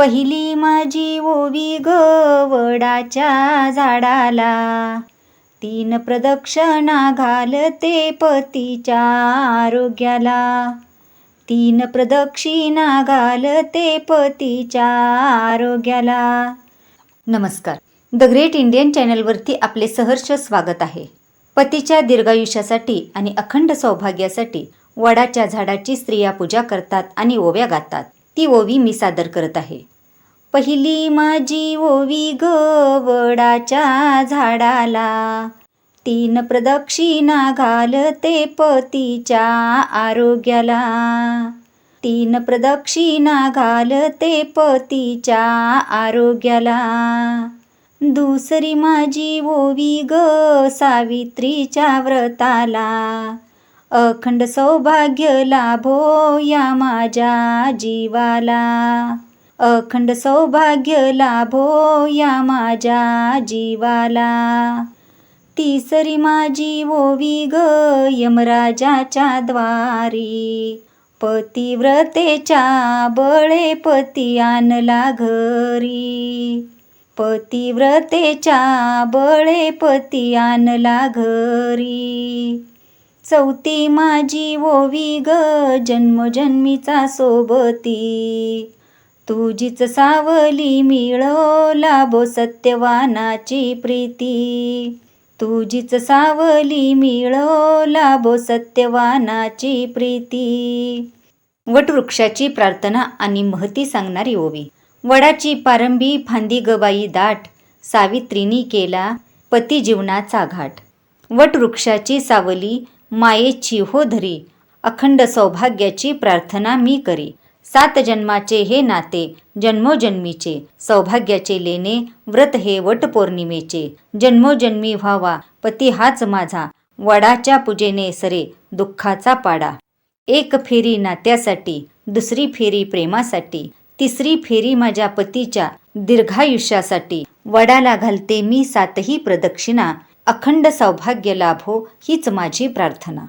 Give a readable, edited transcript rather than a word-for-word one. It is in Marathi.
पहिली माझी ओवी ग वडाच्या झाडाला, 3 प्रदक्षिणा घालते पतीच्या आरोग्याला. 3 प्रदक्षिणा घालते पतीच्या आरोग्याला. नमस्कार, द ग्रेट इंडियन चॅनलवरती आपले सहर्ष स्वागत आहे. पतीच्या दीर्घायुष्यासाठी आणि अखंड सौभाग्यासाठी वडाच्या झाडाची स्त्रिया पूजा करतात आणि ओव्या गातात. ती ओवी मी सादर करत आहे. पहिली माझी ओवी ग वडाच्या झाडाला, 3 प्रदक्षिणा घालते पतीच्या आरोग्याला. 3 प्रदक्षिणा घालते पतीच्या आरोग्याला. दुसरी माझी ओवी ग सावित्रीच्या व्रताला, अखंड सौभाग्य लाभो या माझ्या जीवाला. अखंड सौभाग्य लाभो या माझ्या जीवाला. तिसरी माझी ओवी ग यमराजाच्या द्वारी, पतिव्रतेच्या बळे पती आणला घरी. पतिव्रतेच्या बळे पती आणला घरी. चौथी माझी ओवी ग जन्मोजन्मीचा सोबती, तुझीच सावली मिळो लाभो सत्यवानाची प्रीती. तुझीच सावली मिळो लाभो सत्यवानाची प्रीती. वटवृक्षाची प्रार्थना आणि महती सांगणारी ओवी. वडाची पारंबी फांदी गबाई दाट, सावित्रीनी केला पती जीवनाचा घाट. वटवृक्षाची सावली मायेची हो धरी, अखंड सौभाग्याची प्रार्थना मी करी. 7 जन्माचे हे नाते जन्मोजन्मीचे, सौभाग्याचे लेणे व्रत हे वटपौर्णिमेचे. जन्मोजन्मी व्हावा पती हाच माझा, वडाच्या पूजेने सरे दुःखाचा पाडा. 1 फेरी नात्यासाठी, 2री फेरी प्रेमासाठी, 3री फेरी माझ्या पतीच्या दीर्घायुष्यासाठी. वडाला घालते मी 7ही प्रदक्षिणा, अखंड सौभाग्य लाभो हीच माझी प्रार्थना.